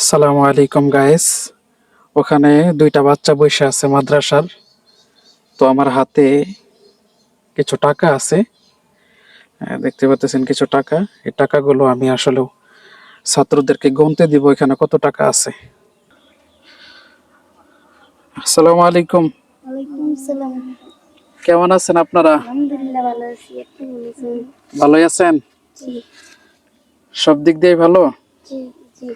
আসসালামু আলাইকুম গাইস। ওখানে দুইটা বাচ্চা বসে আছে মাদ্রাসার। তো আমার হাতে কিছু টাকা আছে, দেখতে পাচ্ছেন কিছু টাকা। এই টাকাগুলো আমি আসলে ছাত্রদেরকে গুনতে দিব এখানে কত টাকা আছে। আসসালামু আলাইকুম। ওয়ালাইকুম আসসালাম। কেমন আছেন আপনারা? আলহামদুলিল্লাহ ভালো আছি। আপনি ভালো আছেন? ভালোই আছেন? জি সব দিক দিয়ে ভালো? জি জি।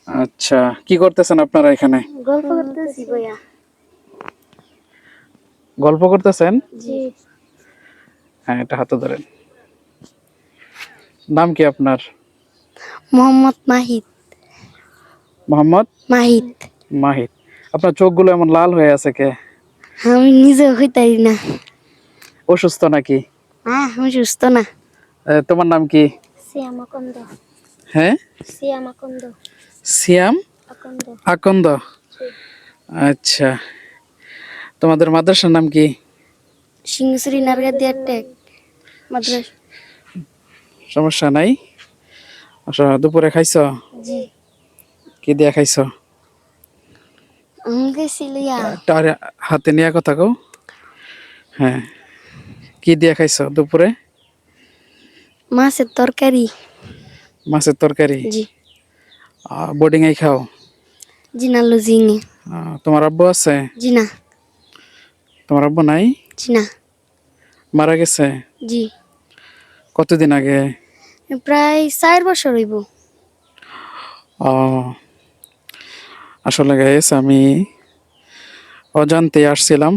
আচ্ছা, কি করতেছেন আপনারা এখানে? গল্প করতেছি ভাইয়া। গল্প করতেছেন? জি। হ্যাঁ, এটা হাতে ধরেন। নাম কি আপনার? মোহাম্মদ মাহিদ। মোহাম্মদ মাহিদ। মাহিদ। আপনার চোখগুলো এমন লাল হয়ে আছে কে? আমি নিজে হইতারি না। অসুস্থ নাকি? আমি সুস্থ না। তোমার নাম কি? সিয়াম আকন্দ। হ্যাঁ, সিয়াম আকন্দ। সিয়াম আকন্দ। আকন্দ। আচ্ছা, তোমাদের মাদ্রাসার নাম কি? সিংহশ্রী নারগাদিয়া টেক মাদ্রাসা। সমস্যা নাই। আচ্ছা, দুপুরে খাইছো? জি। কি দিয়ে খাইছো? আমি গেছিলিয়া তার হাতে নিয়ে কথা কও। হ্যাঁ, কি দিয়ে খাইছো দুপুরে? মাছের তরকারি। মাছের তরকারি। জি। বোর্ডিং এ খাও? জি না লুজিংয়ে। তোমার আব্বু আছে? জি না। তোমার আব্বু নাই? জি না। মারা গেছে? জি। কতদিন আগে? প্রায় 4 বছর হইব। ও, আসলে গাইস আমি অজান্তে আসছিলাম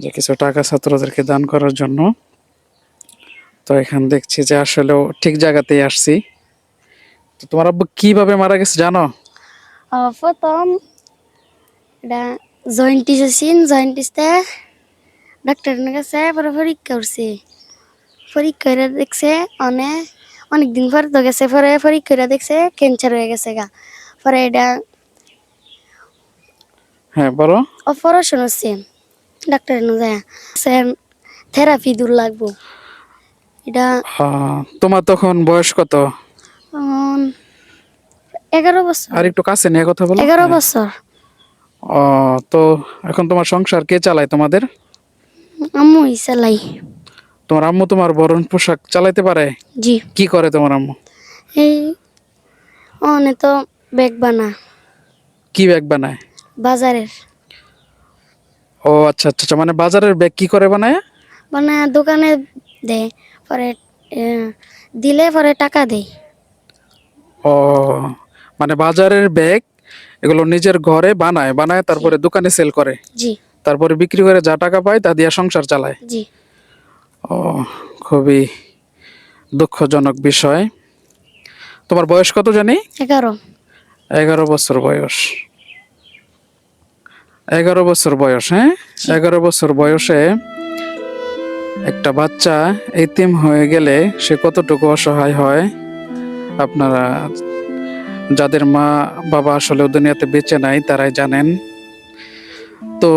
যে কিছু টাকা ছাত্রদেরকে দান করার জন্য। তো এখন দেখছি যে আসলেও ঠিক জায়গাতেই আসছি। তো তোমার আব্বু কিভাবে মারা গেছে জানো? প্রথম এটা জয়েন্টিস আছেন, জয়েন্টিসটা ডাক্তারের কাছে পরে পরীক্ষা করছে। পরীক্ষা করে দেখছে অনেকদিন পর তো গেছে, পরে পরীক্ষা করে দেখছে ক্যান্সার হয়ে গেছে গা। পরে এটা হ্যাঁ, বলো। অপারেশন হচ্ছে ডাক্তারের যায় থেরাপি দূর লাগবো। এটা তোমার তখন বয়স কত? 11 বছর। আর একটু কাছে নিয়ে কথা বলো। 11 হ্যাঁ। বছর। তো এখন তোমার সংসার কে চালায় তোমাদের? আম্মু চালাই। তোমার আম্মু তোমার ভরণ পোশাক চালাইতে পারে? জি। কি করে তোমার আম্মু? এই অনেক তো ব্যাগ বানা কি ব্যাগ বানায়? বাজারের। ও আচ্ছা আচ্ছা আচ্ছা, মানে বাজারের ব্যাগ কি করে বানায়? মানে দোকানে দেয়, পরে দিলে পরে টাকা দেয়। ও, মানে বাজারের ব্যাগ এগুলো নিজের ঘরে বানায় বানায় তারপরে দোকানে সেল করে, জি। তারপরে বিক্রি করে যা টাকা পায় তা দিয়ে সংসার চালায়। জি। ও, খুবই দুঃখজনক বিষয়। তোমার বয়স কত জানি? 11। 11 বছর বয়স। 11 বছর বয়স, হ্যাঁ। 11 বছর বয়সে একটা বাচ্চা এতিম হয়ে গেলে সে কতটুকু অসহায় হয় আপনারা যাদের মা বাবা আসলে দুনিয়াতে বেঁচে নাই তারাই জানেন। তো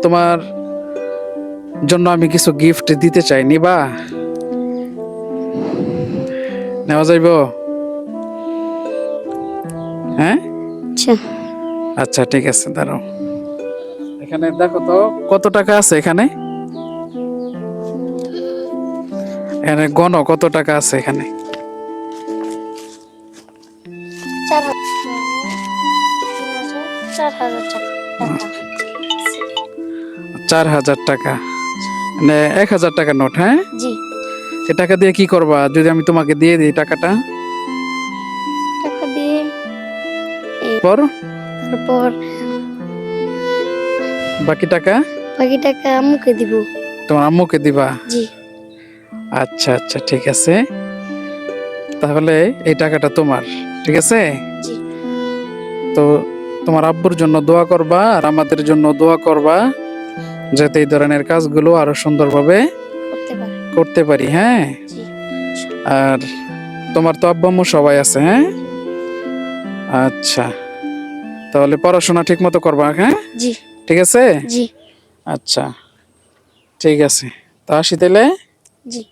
তোমার জন্য আমি কিছু গিফট দিতে চাই, নিবা? নেওয়া যাইব? হ্যাঁ, আচ্ছা। আচ্ছা ঠিক আছে, দাঁড়াও। এখানে দেখো তো কত টাকা আছে এখানে। এখানে গণ কত টাকা আছে এখানে। 4,000 টাকা। 4,000 টাকা, মানে 1,000 টাকার নোট। হ্যাঁ, জি। এ টাকা দিয়ে কি করবা যদি আমি তোমাকে দিয়ে দিই টাকাটা? টাকা দিয়ে পর তারপর বাকি টাকা বাকি টাকা আম্মুকে দিব। তোমার আম্মুকে দিবা? জি। আচ্ছা আচ্ছা ঠিক আছে, তাহলে এই টাকাটা তোমার, ঠিক আছে? জি। তো তোমার আব্বুর জন্য দোয়া করবা আর আমাদের জন্য দোয়া করবা যাতে এই ধরনের কাজগুলো আরো সুন্দরভাবে করতে পারি। হ্যাঁ, জি। আর তোমার তো আব্বু আম্মু সবাই আছে? হ্যাঁ, আচ্ছা, তাহলে পড়াশোনা ঠিক মতো করবা। হ্যাঁ, জি। ঠিক আছে। জি। আচ্ছা ঠিক আছে, তা আসি তাহলে। জি।